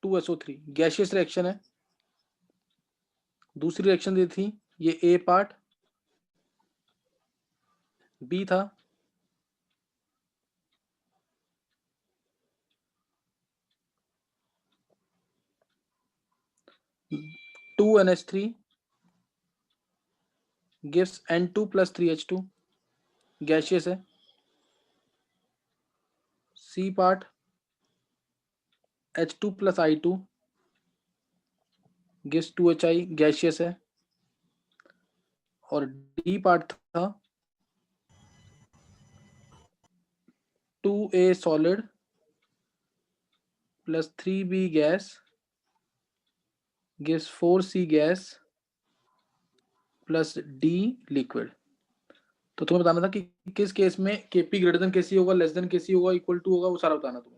2SO3 gaseous reaction है। दूसरी reaction दी थी, ये ए पार्ट, बी था, two NH3 gives N2 plus 3H2 gaseous है। C part H2 plus I2 gives 2HI gaseous है। और डी पार्ट था 2A solid plus 3B gas gives 4C gas plus D लिक्विड। तो तुम्हें बताना था कि किस केस में Kp ग्रेटर देन Kc होगा, लेस देन Kc होगा, इक्वल टू होगा, वो सारा बताना तुम्हें।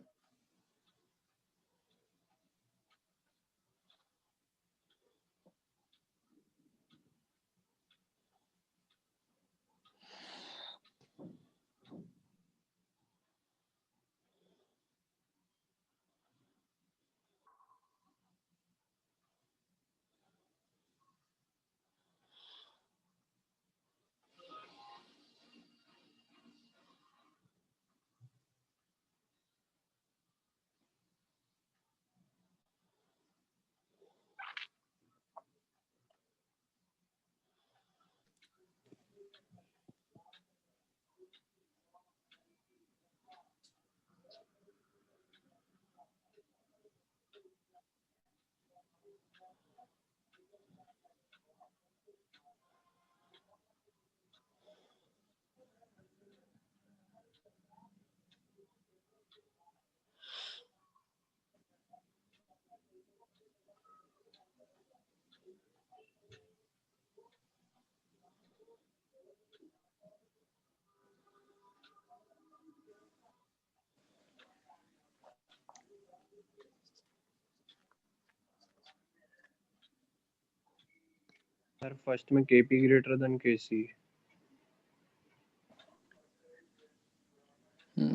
सर फर्स्ट में Kp ग्रेटर देन Kc।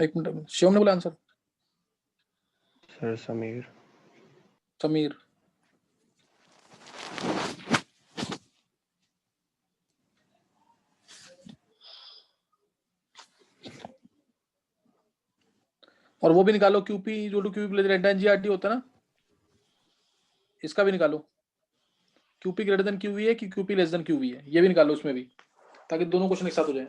एक मिनट, शिवम ने बोला आंसर। सर समीर। समीर और वो भी निकालो, QP जो QP प्लस डेल्टा NGRT होता है ना, इसका भी निकालो। QP ग्रेटर देन QV है कि QP लेस देन QV है, ये भी निकालो उसमें भी, ताकि दोनों क्वेश्चन एक साथ हो जाए।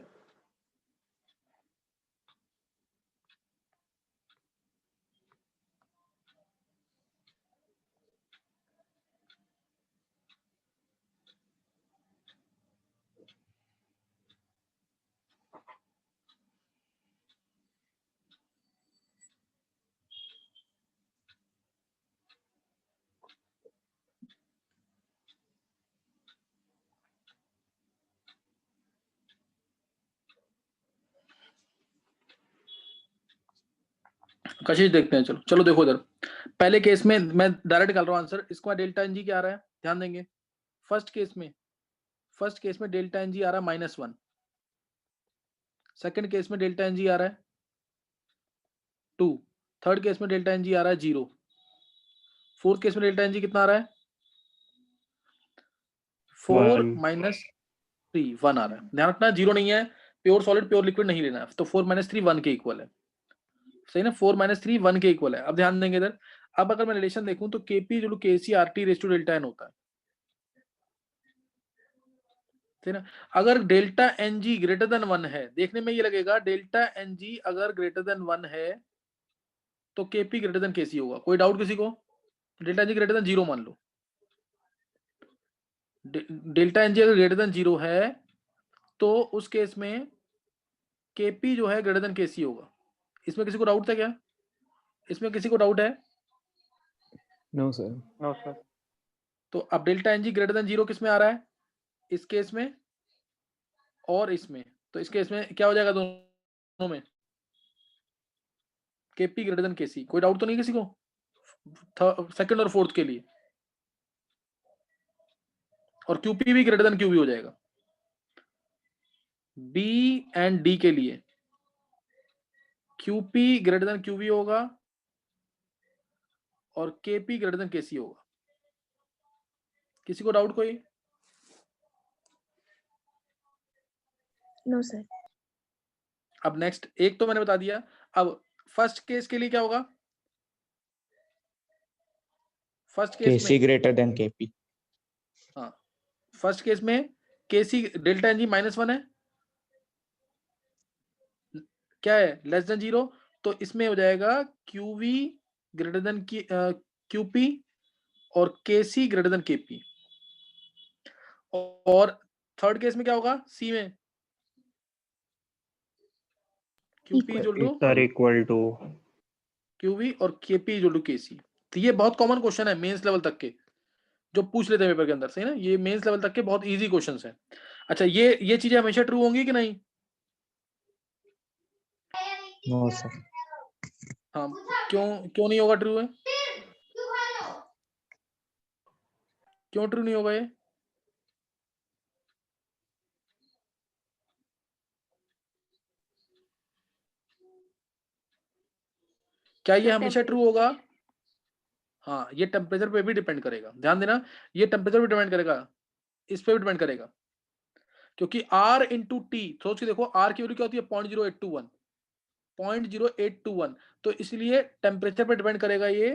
कशिश देखते हैं, चलो चलो देखो इधर। पहले केस में मैं डायरेक्ट निकाल रहा हूँ आंसर। इसका डेल्टा NG क्या आ रहा है, ध्यान देंगे। फर्स्ट केस में डेल्टा NG आ रहा है -1। सेकंड केस में डेल्टा NG आ रहा है 2। थर्ड केस में डेल्टा NG आ रहा है 0। फोर्थ केस में डेल्टा NG कितना आ रहा है 4 1 -3 1 आ रहा है। ध्यान रखना 0 नहीं है, प्योर सॉलिड प्योर लिक्विड नहीं लेना है। तो 4 - 3 1 के इक्वल है, सही ना। 4 - 3 1 के इक्वल है। अब ध्यान देंगे इधर। अब अगर मैं रिलेशन देखूं तो Kp जो KcRT raise to delta n होता है, ठीक ना। अगर डेल्टा NG ग्रेटर देन 1 है, देखने में ये लगेगा डेल्टा NG अगर ग्रेटर देन 1 है तो Kp ग्रेटर देन Kc होगा। कोई डाउट किसी को? डेल्टा NG ग्रेटर देन 0 मान लो। डेल्टा NG अगर ग्रेटर देन 0 है तो उस केस में Kp जो है ग्रेटर देन Kc होगा। इसमें किसी को डाउट था क्या? इसमें किसी को डाउट है? No sir. No sir. तो अब डेल्टा NG ग्रेटर देन 0 किस में आ रहा है, इस केस में और इसमें। तो इस केस में क्या हो जाएगा दोनों में, Kp ग्रेटर देन Kc। कोई डाउट तो नहीं किसी को सेकंड और फोर्थ के लिए? और Qp भी ग्रेटर देन Qv हो जाएगा। B एंड D के लिए Qp ग्रेटर देन Qv होगा और Kp ग्रेटर देन Kc होगा। किसी को डाउट कोई? No sir. अब नेक्स्ट एक तो मैंने बता दिया। अब फर्स्ट केस के लिए क्या होगा? फर्स्ट केस KC में, greater than KP. हाँ फर्स्ट केस में Kc डेल्टा Ng -1 है, क्या है, लेस देन 0, तो इसमें हो जाएगा QV ग्रेटर देन QP और KC ग्रेटर देन KP। और थर्ड केस में क्या होगा? C में QP equal to sir equal to QV और KP इक्वल टू KC। तो ये बहुत कॉमन क्वेश्चन है मेंस लेवल तक के, जो पूछ लेते हैं पेपर के अंदर से ना, ये मेंस लेवल तक के बहुत इजी क्वेश्चंस हैं। अच्छा ये चीजें हमेशा ट्रू होंगी कि नहीं? No sir. हाँ, क्यों नहीं होगा ट्रू है? क्यों ट्रू नहीं होगा ये? क्या ये हमेशा ट्रू होगा? हाँ, ये टेम्परेचर पे भी डिपेंड करेगा, ध्यान देना, ये टेम्परेचर पे डिपेंड करेगा, इस पे भी डिपेंड करेगा, क्योंकि R इंटू टी, सोच के देखो R की वैल्यू क्या होती है? 0.0821, 0.0821, तो इसलिए टेम्परेचर पे डिपेंड करेगा ये,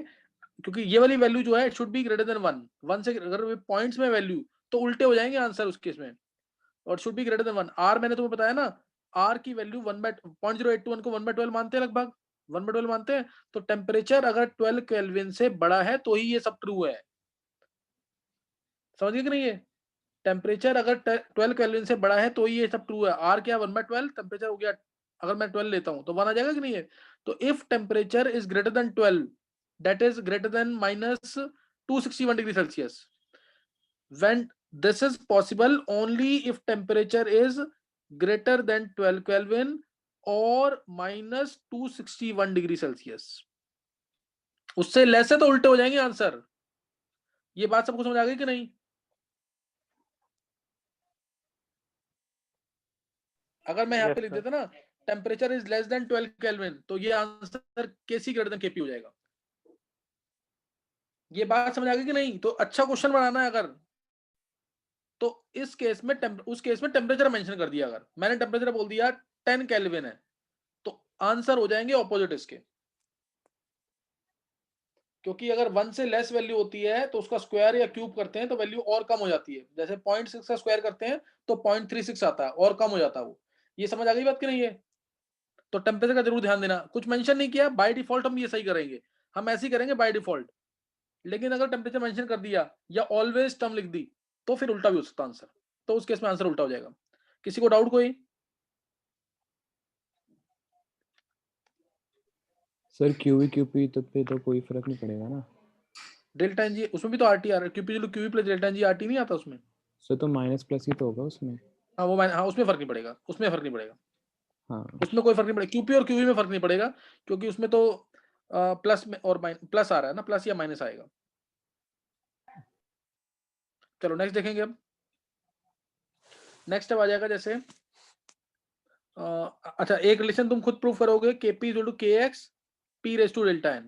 क्योंकि ये वाली वैल्यू जो है it should be greater than 1 से अगर पॉइंट्स में वैल्यू तो उल्टे हो जाएंगे आंसर उस केस में, और should be greater than 1। R मैंने तुम्हें बताया ना, R की वैल्यू 0.0821 को 1/12 मानते हैं, लगभग 1/12 मानते हैं, तो टेम्परेचर अगर 12 केल्विन से बड़ा है तो ही ये सब ट्रू है, समझ गए कि नहीं? ये टेम्परेचर अगर 12 केल्विन से बड़ा है तो ही ये सब ट्रू है। R क्या 1/12 टेम्परेचर हो गया, अगर मैं 12 लेता हूं तो 1 आ जाएगा कि नहीं है? तो if temperature is greater than 12, that is greater than -261 degree Celsius, when this is possible only if temperature is greater than 12 Kelvin और -261 डिग्री सेल्सियस, उससे लेस है तो उल्टे हो जाएंगे आंसर। ये बात सबको समझ आ गई कि नहीं? अगर मैं यहाँ पे लिख देता ना temperature is less than 12 kelvin, तो ये answer Kc greater than Kp हो जाएगा। ये बात समझ आ गई कि नहीं? तो अच्छा क्वेश्चन बनाना है अगर, तो इस केस में उस केस में टेम्परेचर मेंशन कर दिया, अगर मैंने टेम्परेचर बोल दिया 10 केल्विन है, तो आंसर हो जाएंगे ऑपोजिट इसके, क्योंकि अगर 1 से लेस वैल्यू होती है तो उसका स्क्वायर या क्यूब करते हैं तो वैल्यू और कम हो जाती है, जैसे 0.6 का स्क्वायर करते हैं तो 0.36 आता है, और कम हो जाता है वो। ये समझ आ गई बात कि नहीं है? तो टेम्परेचर का जरूर ध्यान देना, कुछ मेंशन नहीं किया, बाय डिफॉल्ट हम ये सही करेंगे, हम ऐसे ही करेंगे बाय डिफॉल्ट, लेकिन अगर टेम्परेचर मेंशन कर दिया या ऑलवेज टर्म लिख दी तो फिर उल्टा भी हो सकता आंसर, तो उस केस में आंसर उल्टा हो जाएगा। किसी को डाउट कोई? सर QV QP तब पे तो कोई फर्क नहीं पड़ेगा ना डेल्टा एनजी उसमें भी तो आरटी आ रहा है, QP plus delta NG RT नहीं आता उसमें? सर, तो माइनस प्लस ही तो होगा उसमें। हाँ वो हाँ उसमें फर्क नहीं पड़ेगा, उसमें फर्क नहीं पड़ेगा, हाँ उसमें कोई फर्क नहीं पड़ेगा, क्यूपी और क्यूवी में फर्क नहीं पड़ेगा, क्योंकि उसमें तो प्लस में और प्लस आ रहा है ना, प्लस या माइनस आएगा। चलो नेक्स्ट देखेंगे। अब नेक्स्ट अब आ जाएगा जैसे अच्छा एक रिलेशन तुम खुद प्रूव करोगे, Kp equal to Kx P raise to delta n।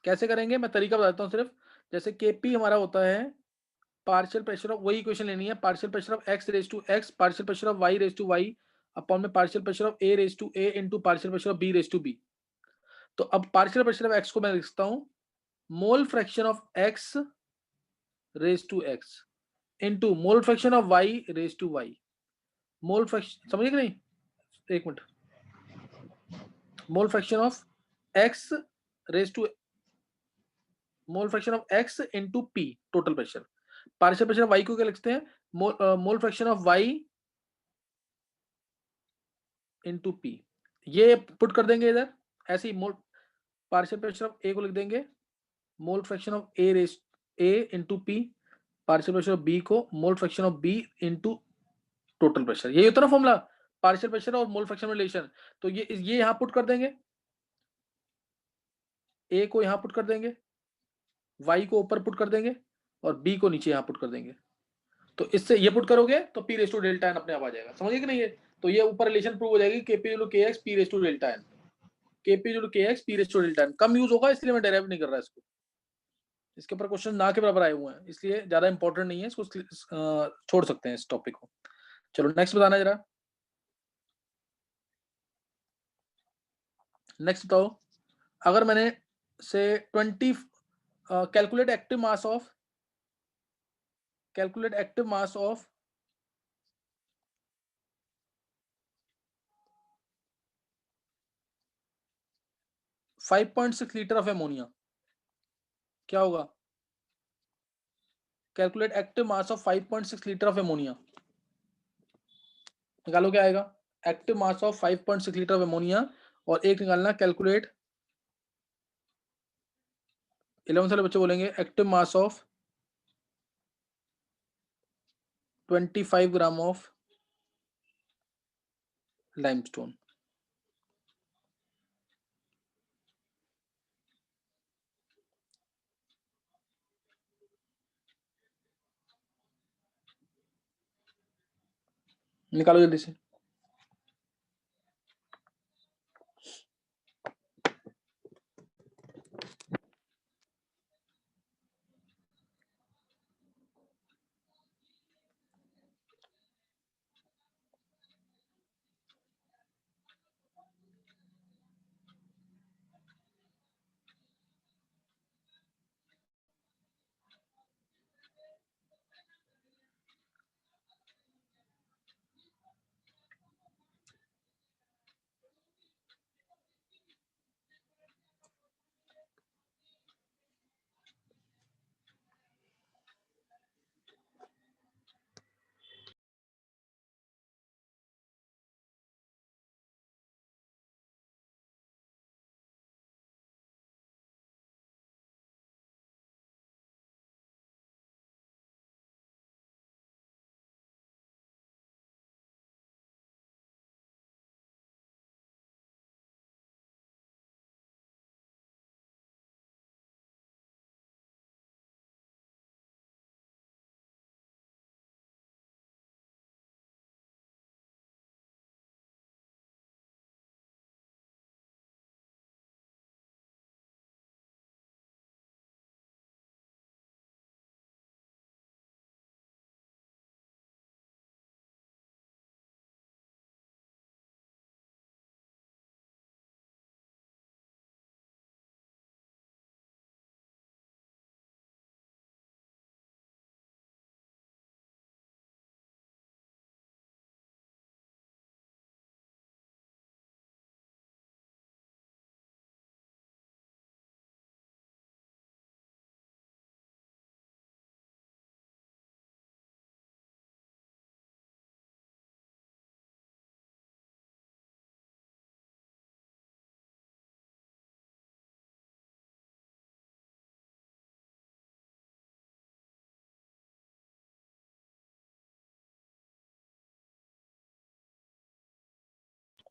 कैसे करेंगे मैं तरीका बताता हूँ सिर्फ, जैसे Kp हमारा होता है पार्शियल प्रेशर ऑफ, वही इक्वेशन लेनी है, partial pressure of x raise to x partial pressure of y raise to y upon में partial pressure of a raise to a into partial pressure of b raise to b। तो अब partial pressure of x को मैं लिखता हूं mole fraction of x raise to x into mole fraction of y raise to y। Mole fraction समझिए कि नहीं? एक minute, mole fraction of x raise to mole fraction of x into p total pressure, partial pressure of y को क्या लिखते हैं? Mole fraction of y into p। ये put कर देंगे इधर ऐसे ही, mole partial pressure of a को लिख देंगे मोल fraction of a raise a into p, partial pressure of b को mole fraction of b into total pressure. यही होता है ना फॉर्मूला, पार्शियल प्रेशर और मोल फ्रैक्शन रिलेशन। तो ये यहां पुट कर देंगे, a को यहां पुट कर देंगे, y को ऊपर पुट कर देंगे और b को नीचे यहां पुट कर देंगे। तो इससे ये पुट करोगे तो p raise to delta n अपने आप आ जाएगा, समझिए कि नहीं? है तो ये ऊपर रिलेशन प्रूव हो जाएगी, Kp equal to Kx P raise to delta n। Kp equal to kx p raise to delta n। कम यूज होगा इसलिए मैं डेराइव नहीं कर रहा इसको, इसके ऊपर क्वेश्चन ना के बराबर आए हुए हैं इसलिए ज्यादा इंपॉर्टेंट नहीं है, इसको छोड़ सकते हैं इस टॉपिक को। चलो नेक्स्ट बताना जरा, नेक्स्ट बताओ, अगर मैंने से 20 calculate active mass of 5.6 litre of ammonia, क्या होगा? Calculate active mass of 5.6 litre of ammonia, निकालो क्या आएगा? Active mass of 5.6 litre of ammonia, और एक निकालना कैलकुलेट 11 साल बच्चे बोलेंगे active mass of 25 gram of limestone. निकालो जल्दी से।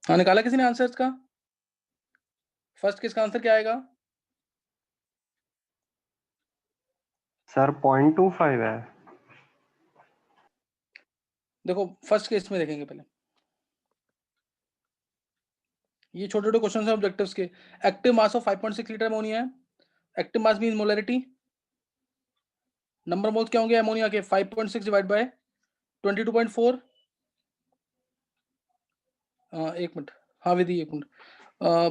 हाँ, निकाला किसी ने आंसर का? फर्स्ट किसका आंसर क्या आएगा? सर 0.25 है। देखो फर्स्ट केस में देखेंगे पहले, ये छोटे छोटे क्वेश्चन हैं ऑब्जेक्टिव्स के। Active mass of 5.6 litre ammonia है, active mass mean molarity, number moles क्या होंगे अमोनिया के? 5.6 डिवाइड बाय 22.4, एक मिनट, हाँ विधि एक मिनट,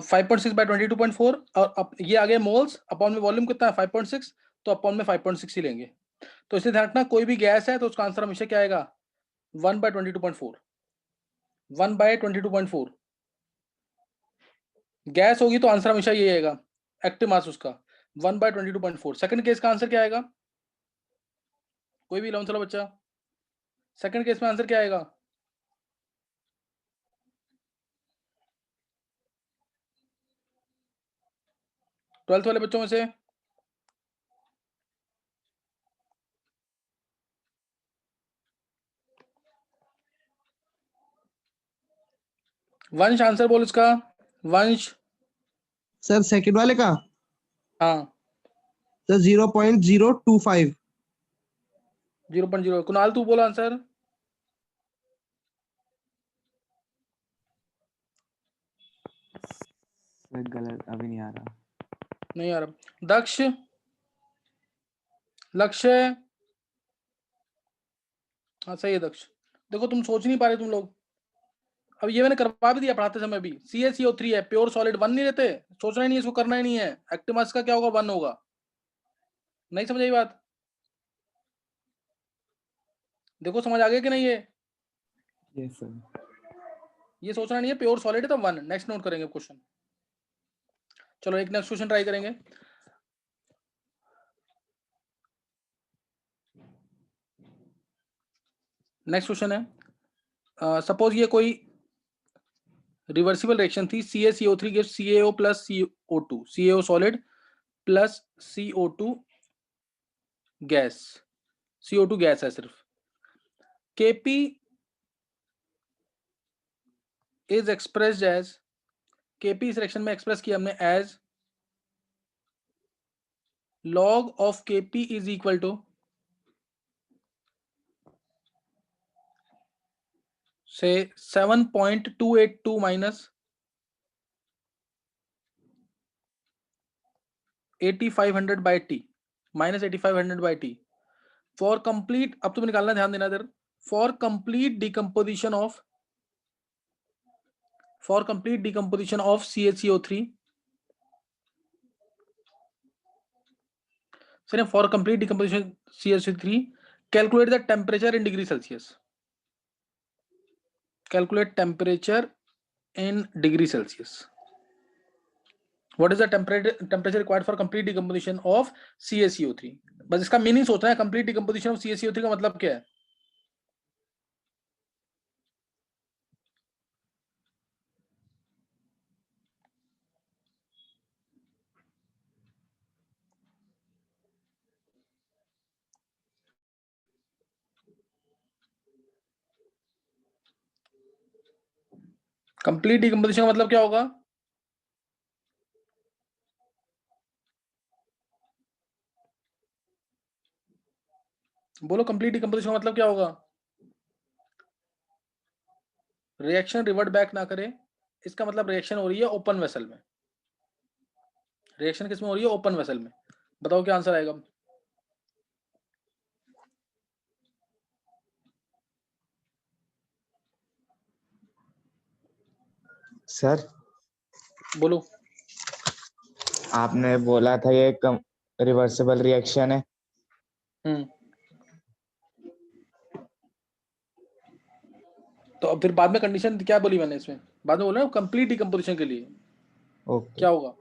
5.6 बाय 22.4, और अब ये आ गए मोल्स, अपॉन में वॉल्यूम कितना है 5.6, तो अपॉन में 5.6 ही लेंगे। तो इसे ध्यान रखना, कोई भी गैस है तो उसका आंसर हमेशा क्या आएगा? 1 बाय 22.4, 1 बाय 22.4 गैस होगी तो आंसर हमेशा ये आएगा, एक्टिव मास उसका 1 बाय 22.4। सेकंड केस का आंसर क्या आएगा? कोई भी 11 साल बच्चा, सेकंड केस में आंसर क्या आएगा? ट्वेल्थ वाले बच्चों में से वंश आंसर बोल इसका, वंश। सर सेकंड वाले का हाँ सर 0.025। 0.0। कुणाल तू बोला आंसर। सर गलत, अभी नहीं आ रहा। नहीं आ रहा। दक्ष, लक्ष्य, हाँ सही है दक्ष। देखो तुम सोच नहीं पा रहे तुम लोग। अब ये मैंने करवा भी दिया पढ़ाते समय भी। CaCO3 है, प्योर सॉलिड 1 नहीं रहते, सोचना ही नहीं है, इसको करना ही नहीं है। एक्टिव मास का क्या होगा, 1 होगा। नहीं समझ आई बात? देखो समझ आ गया कि नहीं? Yes sir. ये सोचना नहीं है, प्योर सॉलिड है तो 1। नेक्स्ट नोट करेंगे क्वेश्चन। चलो एक नेक्स्ट क्वेश्चन ट्राई करेंगे। नेक्स्ट क्वेश्चन है, सपोज ये कोई रिवर्सिबल रिएक्शन थी। CaCO3 gives CaO plus CO2, CaO solid plus CO2 gas, CO2 gas है सिर्फ। Kp is expressed as, Kp इस रिएक्शन में एक्सप्रेस किया हमने as log of Kp is equal to say 7.282 minus 8500 by T, minus 8500 by T for complete। अब तुम्हें निकालना, ध्यान देना इधर। for complete decomposition of CaCO3, सिर्फ for complete decomposition CaCO3 calculate the temperature in degree Celsius, calculate temperature in degree Celsius। What is the temperature required for complete decomposition of CaCO3? बस इसका meaning सोचना है। complete decomposition of CaCO3 का मतलब क्या है? Complete decomposition का मतलब क्या होगा? बोलो, कंप्लीट डिकम्पोजिशन का मतलब क्या होगा? रिएक्शन रिवर्ट बैक ना करे, इसका मतलब रिएक्शन हो रही है ओपन वेसल में। रिएक्शन किसमें हो रही है? ओपन वेसल में। बताओ क्या आंसर आएगा? सर बोलो। आपने बोला था ये रिवर्सिबल रिएक्शन है। तो अब फिर बाद में कंडीशन क्या बोली मैंने इसमें? बाद में बोला ना कंप्लीट डिकम्पोजिशन के लिए ओके। क्या होगा?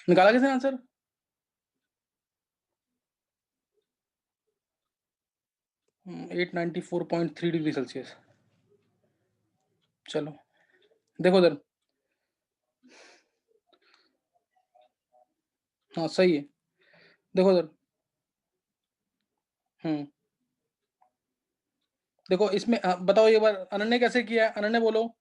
निकाला किसने आंसर? हम्म, 894.3 डिग्री सेल्सियस। चलो देखो इधर, हाँ सही है, देखो इधर। देखो इसमें बताओ एक बार अनन्या कैसे किया है, अनन्या बोलो।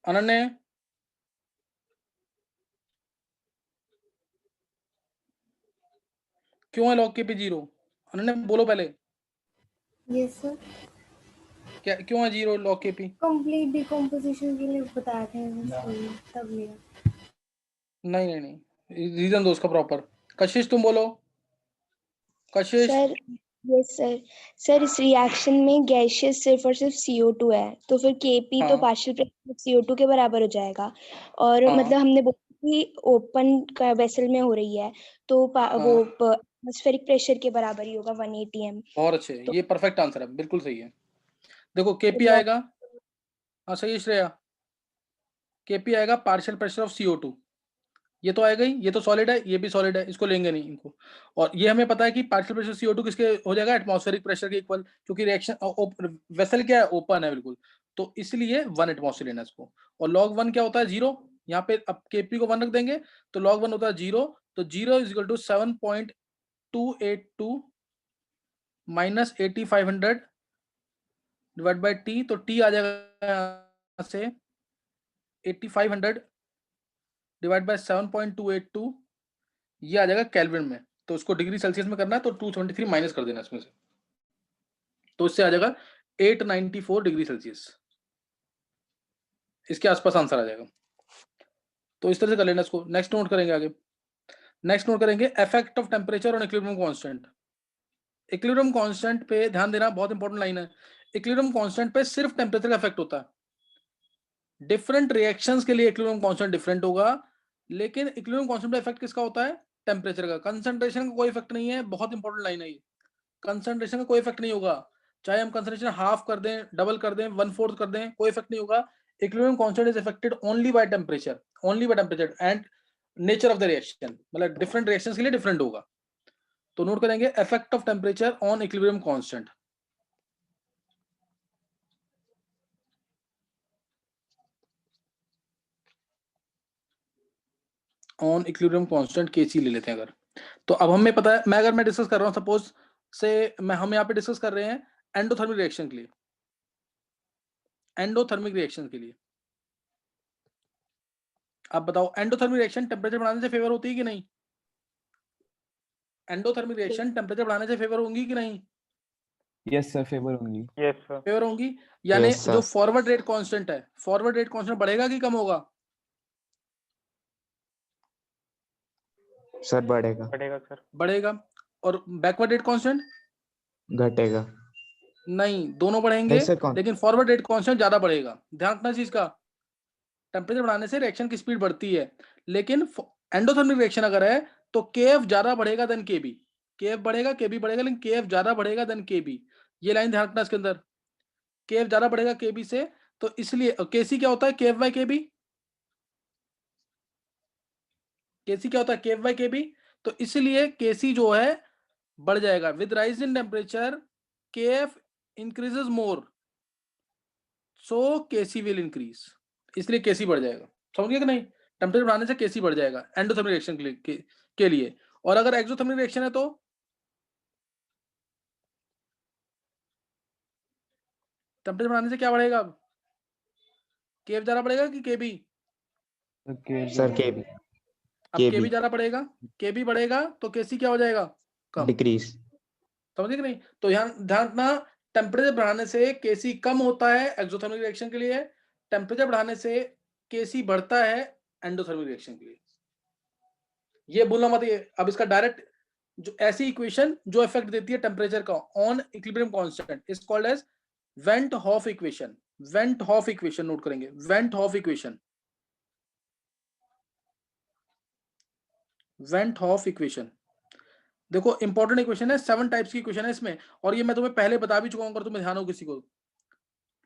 अनन्या क्यों है लॉग के पे 0? अनन्या बोलो पहले, यस सर, क्या क्यों है 0 लॉग के पे? कंप्लीट डिकम्पोजिशन के लिए बताया था स्कूल में, तब लिया। नहीं नहीं नहीं, रीजन दो उसका प्रॉपर। कशिश तुम बोलो, कशिश। Sir yes sir. सर इस रिएक्शन में गैसियस सिर्फ और सिर्फ CO2 है, तो फिर KP तो हाँ पार्शियल प्रेशर CO2 के बराबर हो जाएगा। और हाँ मतलब हमने बोला कि ओपन का वेसल में हो रही है, तो वो हाँ, एटमॉस्फेरिक प्रेशर के बराबर ही होगा 180 m। बहुत अच्छे, तो ये परफेक्ट आंसर है, बिल्कुल सही है। देखो केपी log- आएगा, हाँ सही है श्रेया, केपी आएगा पार्शियल प्रेशर ऑफ CO2। ये तो आएगा ही, ये तो सॉलिड है, ये भी सॉलिड है, इसको लेंगे नहीं इनको। और ये हमें पता है कि पार्शियल प्रेशर CO2 किसके हो जाएगा, एटमॉस्फेरिक प्रेशर के इक्वल, क्योंकि रिएक्शन वेसल क्या है, ओपन है बिल्कुल, तो इसलिए 1 एटमॉस्फेयर लेना इसको। और log 1 क्या होता है, 0। यहाँ पे अब केपी को 1 रख देंगे तो log 1 होता है 0, तो 0 is equal to 7.282 minus 8500 divide by T, तो टी आ जाएगा यहाँ से 8500 डिवाइड बाय 7.282, ये आ जाएगा केल्विन में। तो उसको डिग्री सेल्सियस में करना है तो 273 माइनस कर देना इसमें से, तो इससे आ जाएगा 894 डिग्री सेल्सियस, इसके आसपास आंसर आ जाएगा। तो इस तरह से कर लेना इसको। नेक्स्ट नोट करेंगे आगे, नेक्स्ट नोट करेंगे effect of temperature on equilibrium constant. Equilibrium constant पे ध्यान देना, बहुत इंपॉर्टेंट लाइन है। इक्विलिब्रियम कांस्टेंट पे सिर्फ टेम्परेचर का इफेक्ट होता है। डिफरेंट रिएक्शंस के लिए इक्विलिब्रियम कांस्टेंट डिफरेंट होगा, लेकिन इक्विलिब्रियम कांस्टेंट पे इफेक्ट किसका होता है, टेम्परेचर का। कंसंट्रेशन का कोई इफेक्ट नहीं है, बहुत इंपॉर्टेंट लाइन है ये। कंसंट्रेशन का कोई इफेक्ट नहीं होगा, चाहे हम कंसंट्रेशन हाफ कर दें, डबल कर दें, 1/4 कर दें, कोई इफेक्ट नहीं होगा। Equilibrium constant is affected only by temperature, only by temperature and nature of the reaction, मतलब डिफरेंट रिएक्शंस के लिए डिफरेंट होगा। तो नोट करेंगे effect of temperature on equilibrium constant. On equilibrium constant KC ले लेते हैं अगर, तो अब हमें पता है, मैं अगर मैं डिस्कस कर रहा हूं सपोज से, हम यहाँ पे डिस्कस कर रहे हैं एंडोथर्मिक रिएक्शन के लिए, एंडोथर्मिक रिएक्शन के लिए। अब बताओ एंडोथर्मिक रिएक्शन टेम्परेचर बढ़ाने से फेवर होती है कि नहीं? एंडोथर्मिक रिएक्शन टेम्परेचर बढ़ाने से फेवर होंगी कि नहीं? यस सर, फेवर होंगी। Yes sir. फेवर होंगी, यानी Yes, sir. जो फॉरवर्ड रेट कांस्टेंट है, फॉरवर्ड रेट कांस्टेंट बढ़ेगा कि कम होगा? सर बढ़ेगा। बढ़ेगा सर। बढ़ेगा। और बैकवर्ड रेट कांस्टेंट? घटेगा। नहीं, दोनों बढ़ेंगे, नहीं सर, कौन? लेकिन फॉरवर्ड रेट कांस्टेंट ज्यादा बढ़ेगा। ध्यान रखना चीज का, टेम्परेचर बढ़ाने से रिएक्शन की स्पीड बढ़ती है, लेकिन एंडोथर्मिक रिएक्शन अगर है तो केएफ ज्यादा बढ़ेगा देन केबी। केएफ बढ़ेगा, केबी बढ़ेगा, लेकिन केएफ ज्यादा बढ़ेगा देन केबी। ये लाइन ध्यान रखना इसके अंदर, केएफ ज्यादा बढ़ेगा केबी से, तो इसलिए केसी क्या होता है, केएफ बाय केबी। केसी क्या होता है, केएफ बाय केबी। तो इसलिए केसी जो है बढ़ जाएगा with rise in temperature, KF increases more, so KC will increase, इसलिए केसी बढ़ जाएगा। समझ गए कि नहीं? टेम्परेचर बढ़ाने से केसी बढ़ जाएगा एंडोथर्मिक रिएक्शन के लिए। और अगर एक्सोथर्मिक रिएक्शन है तो टेम्परेचर बढ़ाने से क्या बढ़ेगा, अब केएफ ज्यादा बढ़ेगा कि केबी? सर केबी। अब केबी ज्यादा बढ़ेगा, केबी बढ़ेगा तो केसी क्या हो जाएगा, कम। डिक्रीज। समझे कि नहीं? तो यहाँ ध्यान रखना, टेम्परेचर बढ़ाने से केसी कम होता है एक्सोथर्मिक रिएक्शन के लिए, टेम्परेचर बढ़ाने से केसी बढ़ता है एंडोथर्मिक रिएक्शन के लिए। ये भूलना मत। ये अब इसका डायरेक्ट जो ऐसी इक्वेशन जो इफेक्ट देती है टेम्परेचर का on equilibrium constant is called as van't Hoff equation. Van't Hoff equation note करेंगे, van't Hoff equation, van't Hoff equation. देखो इंपॉर्टेंट इक्वेशन है, 7 टाइप्स की इक्वेशन है इसमें, और ये मैं तुम्हें पहले बता भी चुका हूं, अगर तुम्हें ध्यान हो किसी को।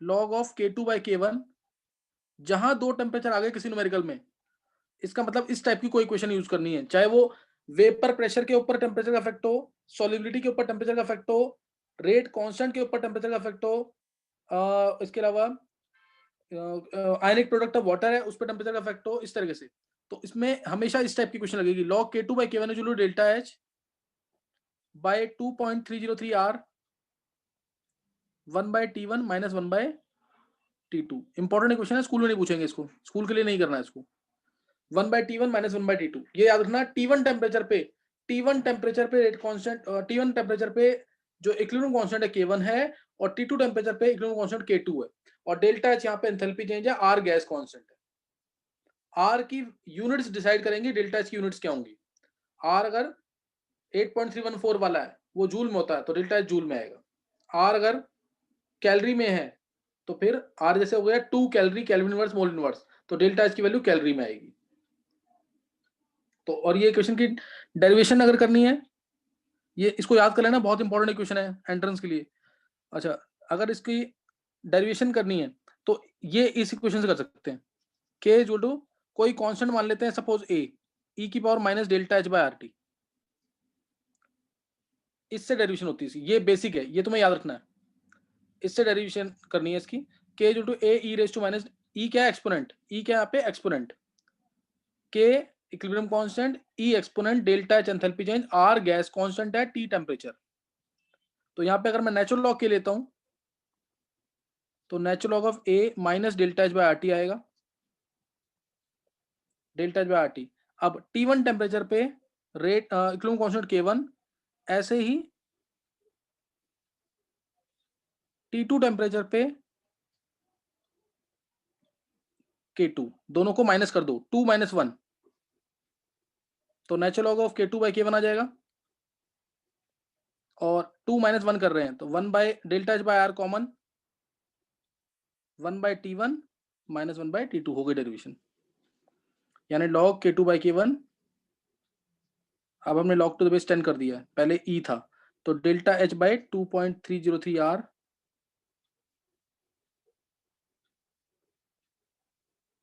log of K2 by K1 जहां दो टेम्परेचर आ गए किसी न्यूमेरिकल में, इसका मतलब इस टाइप की कोई इक्वेशन यूज करनी है, चाहे वो वेपर प्रेशर के ऊपर टेम्परेचर का इफेक्ट हो, सॉल्युबिलिटी के ऊपर टेम्परेचर का इफेक्ट हो, रेट कांस्टेंट के ऊपर टेम्परेचर का इफेक्ट हो, इसके अलावा आयनिक प्रोडक्ट ऑफ वाटर है उस पर टेम्परेचर का इफेक्ट हो, इस तरीके से। तो इसमें हमेशा इस टाइप की क्वेश्चन लगेगी, log K2 by K1 equal to delta H by 2.303 R 1 by T1 minus 1 by T2। Important question है, स्कूल में नहीं पूछेंगे इसको, स्कूल के लिए नहीं करना है इसको। 1 by T1 minus 1 by T2, ये याद रखना। T1 टेम्परेचर पे रेट कांस्टेंट, T1 टेम्परेचर पे जो इक्विलिब्रियम कांस्टेंट है K1 है, और T2 टेम्परेचर पे इक्विलिब्रियम कांस्टेंट K2 है, और डेल्टा H यहाँ पे एंथैल्पी चेंज है, R गैस कांस्टेंट है। R की यूनिट्स डिसाइड करेंगे डेल्टा H की यूनिट्स क्या होंगी। R अगर 8.314 वाला है वो जूल में होता है तो डेल्टा H जूल में आएगा। R अगर कैलोरी में है तो फिर R जैसे हो गया 2 calorie kelvin inverse mole inverse, तो डेल्टा H की वैल्यू कैलोरी में आएगी। तो और ये क्वेश्चन की डेरिवेशन अगर करनी है, ये इसको याद कर लेना, बहुत इंपॉर्टेंट क्वेश्चन है एंट्रेंस के लिए। अच्छा, अगर इसकी डेरिवेशन करनी है तो ये इस इक्वेशन से कर सकते हैं। K इक्वल टू कोई कांस्टेंट मान लेते हैं, सपोज A, e की power minus delta H by RT, इससे डेरिवेशन होती है। ये बेसिक है, ये तुम्हें याद रखना है, इससे डेरिवेशन करनी है इसकी। K equal to A e raise to minus, E क्या है एक्सपोनेंट, E क्या यहाँ पे exponent, K equilibrium constant, E exponent, delta H enthalpy change, R gas constant है, T टेम्परेचर। तो यहाँ पे अगर मैं नेचुरल लॉग के लेता हूं तो natural log of A minus delta H by RT आएगा, डेल्टा H बाय RT। अब T1 टेम्परेचर पे रेट इक्विलिब्रियम कांस्टेंट K1, ऐसे ही T2 टेम्परेचर पे K2, दोनों को माइनस कर दो, 2 माइनस 1, तो natural log of K2 by K1 आ जाएगा, और 2 माइनस 1 कर रहे हैं तो 1 by delta H by R common, 1 by T1 minus 1 by T2 हो गई डेरिवेशन, यानी log K2 बाई K1। अब हमने log टू द बेस 10 कर दिया है, पहले E था, तो delta H by 2.303 R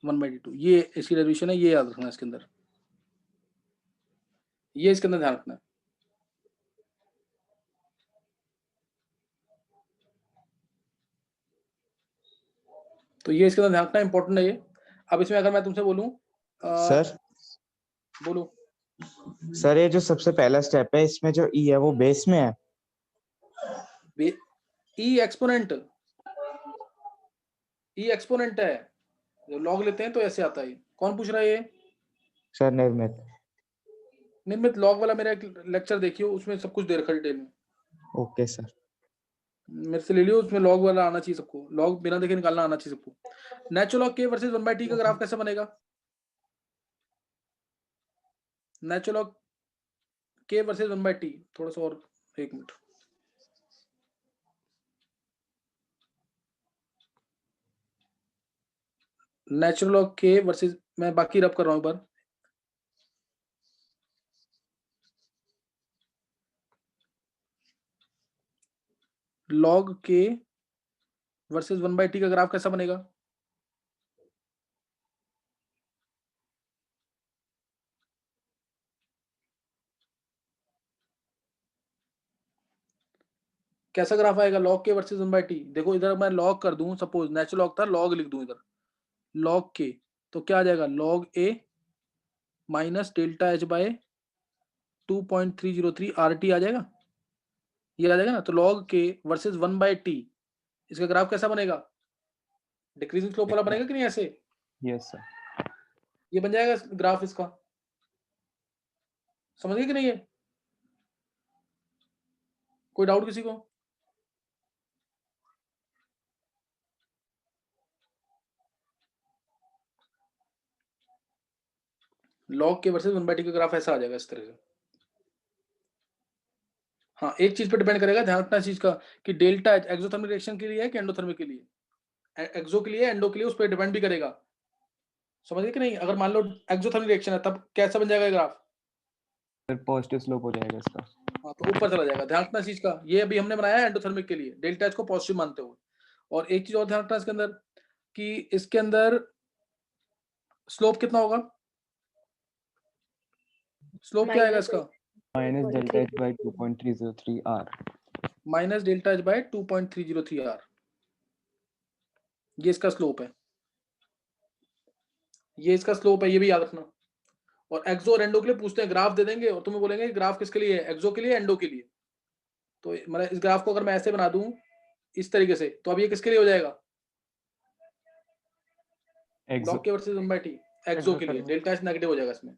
1 by T2, ये इसकी डेरिवेशन है, ये याद रखना इसके अंदर, ये इसके अंदर ध्यान रखना है। तो ये इसके अंदर ध्यान रखना, इंपॉर्टेंट है ये। अब इसमें अगर मैं तुमसे बोलूं सर बोलो। सर ये जो सबसे पहला स्टेप है इसमें जो ई है वो बेस में है, ई एक्सपोनेंट है, जब लॉग लेते हैं तो ऐसे आता है। कौन पूछ रहा है ये? सर निर्मित। निर्मित लॉग वाला मेरा एक लेक्चर देखियो, उसमें सब कुछ दे रखा डिटेल में। Okay sir. मेरे से ले लियो, उसमें लॉग वाला आना चाहिए सबको, लॉग बिना देखे निकालना आना चाहिए सबको। Natural log K versus 1 by T का ग्राफ कैसे बनेगा? Natural log K versus 1 by T, थोड़ा सा और, एक minute. Natural log K versus, मैं बाकी रब कर रहा हूं एक बार। log K versus 1 by T का ग्राफ कैसा बनेगा? कैसा ग्राफ आएगा log K versus 1 by T? देखो इधर मैं log कर दूं, सपोज नेचुरल लॉग था, log लिख दूं इधर log K, तो क्या आ जाएगा log A minus delta H by 2.303 RT आ जाएगा, ये आ जाएगा ना। तो log K versus 1 by T, इसका ग्राफ कैसा बनेगा? डिक्रीजिंग स्लोप वाला बनेगा कि नहीं ऐसे? Yes sir. ये बन जाएगा ग्राफ इसका, समझ गए कि नहीं? ये कोई डाउट किसी को? log K versus 1 by T का ग्राफ ऐसा आ जाएगा इस तरह से। हाँ, एक चीज पे डिपेंड करेगा, ध्यान रखना इस चीज का, कि डेल्टा H एक्सोथर्मिक रिएक्शन के लिए है कि एंडोथर्मिक के लिए। एक्सो के लिए, एंडो के लिए, उस पर डिपेंड भी करेगा, समझ गए कि नहीं? अगर मान लो एक्सोथर्मिक रिएक्शन है तब कैसा बन जाएगा ग्राफ? सर पॉजिटिव स्लोप हो जाएगा इसका। हाँ, तो ऊपर चला जाएगा, ध्यान रखना इस चीज का। ये अभी हमने बनाया है एंडोथर्मिक के लिए, डेल्टा H को पॉजिटिव मानते हुए, और एक चीज और ध्यान रखना इसके अंदर कि इसके अंदर स्लोप कितना होगा, स्लोप क्या आएगा इसका, minus delta h by 2.303 r. Minus delta H by 2.303 R, ये इसका स्लोप है, ये इसका स्लोप है, ये भी याद रखना। और एक्सो और एंडो के लिए पूछते हैं, ग्राफ दे देंगे और तुम्हें बोलेंगे ग्राफ किसके लिए है, एक्सो के लिए, एंडो के लिए। तो मतलब इस ग्राफ को अगर मैं ऐसे बना दूं इस तरीके से, तो अब ये किसके लिए हो जाएगा, लॉग के वर्सेस वन बाय टी, एक्सो के लिए। डेल्टा एच नेगेटिव हो जाएगा इसमें,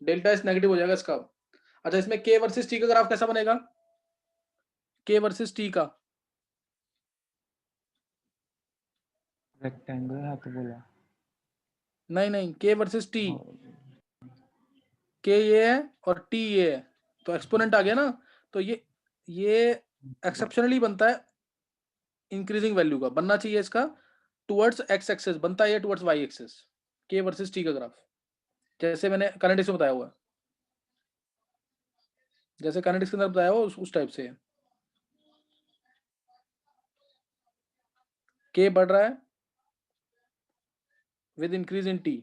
डेल्टा एच नेगेटिव हो जाएगा इसका। अच्छा, इसमें के वर्सेस टी का ग्राफ कैसा बनेगा, के वर्सेस टी का, rectangle है तो बोला। नहीं के वर्सेस टी, के ये है और टी ये है, तो एक्सपोनेंट आ गया ना, तो ये एक्सेप्शनली बनता है इंक्रीजिंग वैल्यू का, बनना चाहिए इसका टुवर्ड्स एक्स एक्सेस, बनता है टुवर्ड्स वाई एक्सेस, के वर्सेस टी का ग्राफ, जैसे मैंने काइनेटिक्स में बताया हुआ है, जैसे काइनेटिक्स के अंदर बताया हुआ उस टाइप से। के बढ़ रहा है विद इंक्रीज इन टी,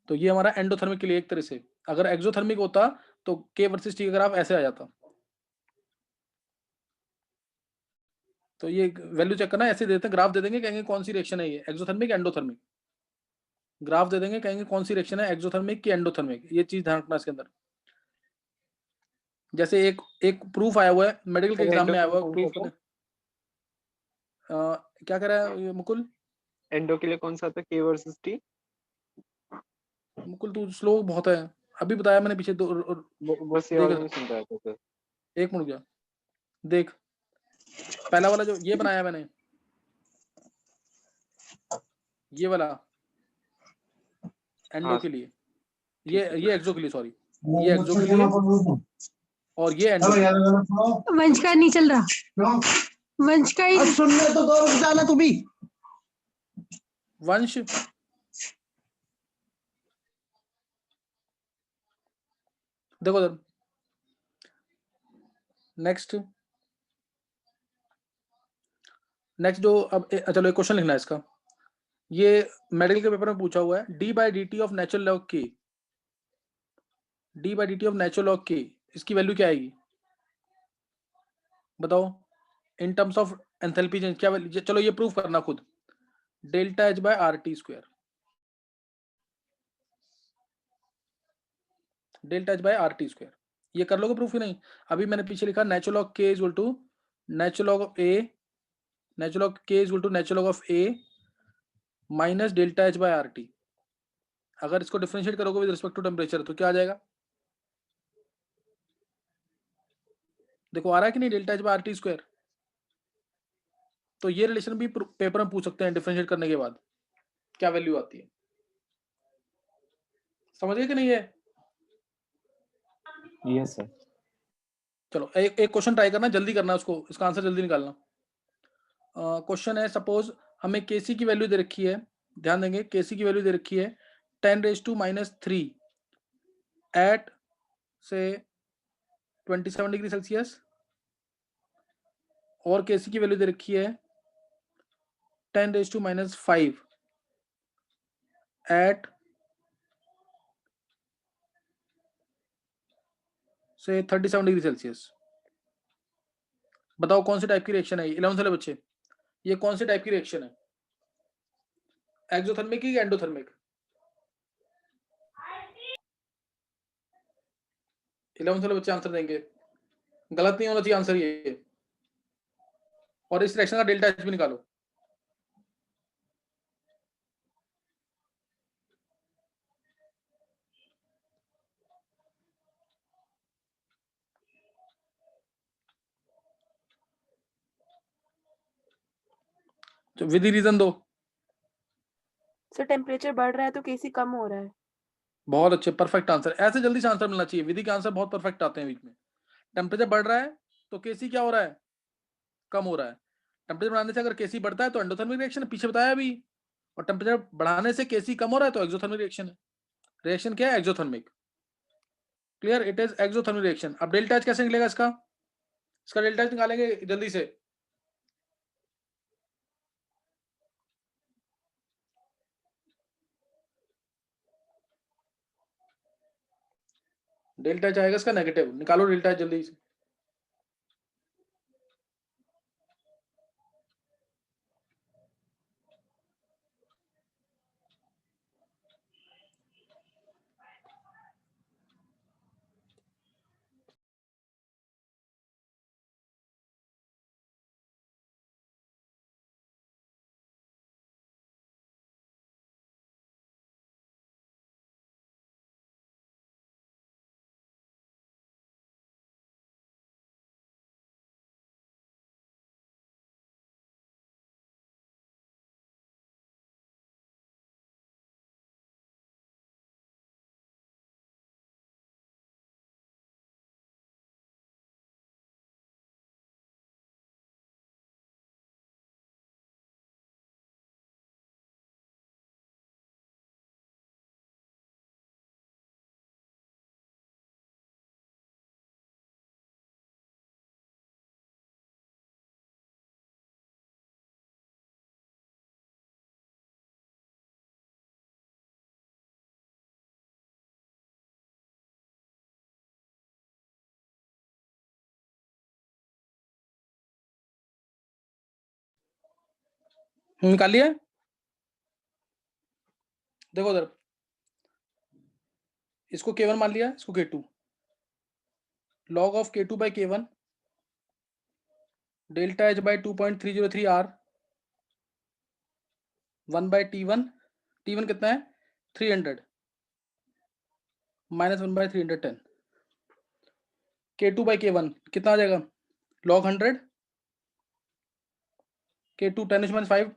तो ये हमारा एंडोथर्मिक के लिए एक तरह से। अगर एक्सोथर्मिक होता तो के वर्सेस टी का ग्राफ ऐसे आ जाता। तो ये वैल्यू चेक करना, ऐसे देते हैं, ग्राफ दे देंगे, कहेंगे कौन सी रिएक्शन है ये, एक्सोथर्मिक एंडोथर्मिक, ग्राफ दे देंगे, कहेंगे कौन सी रिएक्शन है, एक्सोथर्मिक की एंडोथर्मिक, ये चीज ध्यान रखना इसके अंदर। जैसे एक प्रूफ आया हुआ है मेडिकल के एग्जाम में आया हुआ है, प्रूफ क्या कह रहा है मुकुल, एंडो के लिए कौन सा था, के वर्सेस टी? मुकुल तू स्लो बहुत है, अभी बताया मैंने पीछे दो, बस ये वाला नहीं सुन रहा था सर। एक मिनट गया, देख पहला वाला जो ये बनाया मैंने, ये वाला एंडो के लिए, ये एक्सो के लिए, सॉरी ये एक्सो के लिए, और ये एंडो। वंश का नहीं चल रहा, वंश का ही सुनने तो दो, रुक जाना तू भी। वंश देखो इधर, नेक्स्ट जो अब चलो एक क्वेश्चन लिखना है इसका, ये मेडिकल के पेपर में पूछा हुआ है, D by D T of natural log K, D by D T of natural log K, इसकी वैल्यू क्या आएगी बताओ, in terms of enthalpy change क्या वैल्यू, चलो ये प्रूफ करना खुद, delta H by R T square, delta H by R T square, ये कर लोगे प्रूफ ही नहीं। अभी मैंने पीछे लिखा natural log K equal to natural log of A, natural log K equal to natural log of A minus delta H by R T. अगर इसको डिफरेंशिएट करोगे विद रिस्पेक्ट टू टेम्परेचर तो क्या आ जाएगा, देखो आ रहा है कि नहीं, delta H by R T square. तो ये रिलेशन भी पेपर में पूछ सकते हैं, डिफरेंशिएट करने के बाद क्या वैल्यू आती है, समझ गए कि नहीं है? Yes sir. चलो एक क्वेश्चन ट्राई करना, जल्दी करना उसको, इसका आंसर जल्दी निकालना। क्वेश्चन है, सपोज हमें केसी की वैल्यू दे रखी है, ध्यान देंगे केसी की वैल्यू दे रखी है 10⁻³ एट से 27 डिग्री सेल्सियस, और केसी की वैल्यू दे रखी है 10⁻⁵ एट से 37 डिग्री सेल्सियस। बताओ कौन सी टाइप की रिएक्शन है, 11th वाले बच्चे, ये कौन सी टाइप की रिएक्शन है, एक्सोथर्मिक की एंडोथर्मिक? 11th वाले बच्चे आंसर देंगे, गलत नहीं होना चाहिए आंसर ये, और इस रिएक्शन का डेल्टा एच भी निकालो। तो विधि रीजन दो। सर टेम्परेचर बढ़ रहा है तो केसी कम हो रहा है। बहुत अच्छे, परफेक्ट आंसर, ऐसे जल्दी से आंसर मिलना चाहिए, विधि के आंसर बहुत परफेक्ट आते हैं बीच में। टेम्परेचर बढ़ रहा है तो केसी क्या हो रहा है, कम हो रहा है। टेम्परेचर बढ़ाने से अगर केसी बढ़ता है तो एंडोथर्मिक रिएक्शन है, पीछे बताया अभी, और टेम्परेचर बढ़ाने से केसी कम हो रहा है तो एक्सोथर्मिक रिएक्शन है। रिएक्शन क्या है, exothermic. Clear, it is exothermic reaction. अब डेल्टा एच कैसे निकलेगा इसका डेल्टा एच निकालेंगे जल्दी से। डेल्टा एच आएगा इसका नेगेटिव, निकालो डेल्टा एच जल्दी से। निकाल लिया? देखो उधर, इसको K1 मान लिया, इसको K2, log of K2 by K1 delta H by 2.303 R 1 by T1, T1 कितना है 300 minus 1 by 310, K2 by K1 कितना आ जाएगा log 100, K2 10⁻5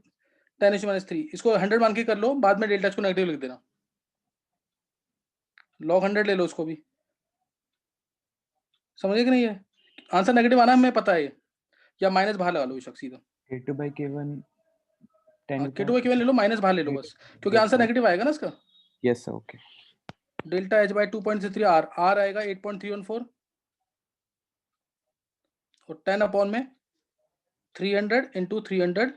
10⁻3, इसको 100 मान के कर लो, बाद में डेल्टा एच को नेगेटिव लिख देना, log 100 ले लो उसको भी, समझे कि नहीं है? आंसर नेगेटिव आना हमें पता है, या माइनस बाहर लगा लो ये शख्स सीधा, K2 by K1 10 K2 by K1 ले लो, माइनस बाहर ले लो बस, क्योंकि आंसर नेगेटिव आएगा ना इसका। yes sir okay delta H by 2.63 R, R आएगा 8.314 और 10 अपॉन में 300 इंटू 310,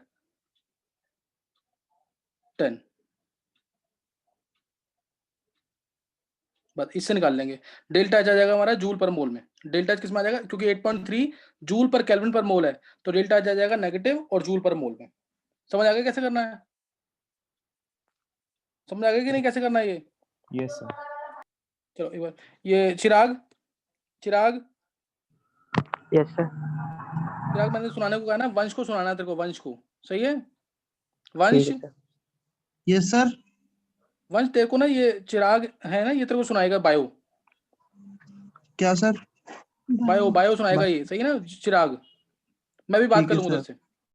बस इससे निकाल लेंगे। डेल्टा एच आ जाएगा हमारा जूल पर मोल में, डेल्टा एच किस में आ जाएगा, क्योंकि 8.3 जूल पर केल्विन पर मोल है, तो डेल्टा एच आ जाएगा नेगेटिव और जूल पर मोल में। समझ आ गया कैसे करना है? समझ आ गया कि नहीं कैसे करना है ये? yes sir चलो एक बार ये चिराग, यस सर। चिराग मैंने सुनाने को कहा ना, वंश को सुनाना है तेरे को, वंश को, सही है वंश? Yes sir. वंश तेरे को ना ये चिराग है ना, ये तेरे को सुनाएगा बायो, क्या सर? बायो सुनाएगा ये, सही है ना चिराग? मैं भी बात ठीक कर है लूंगा उधर सर। से,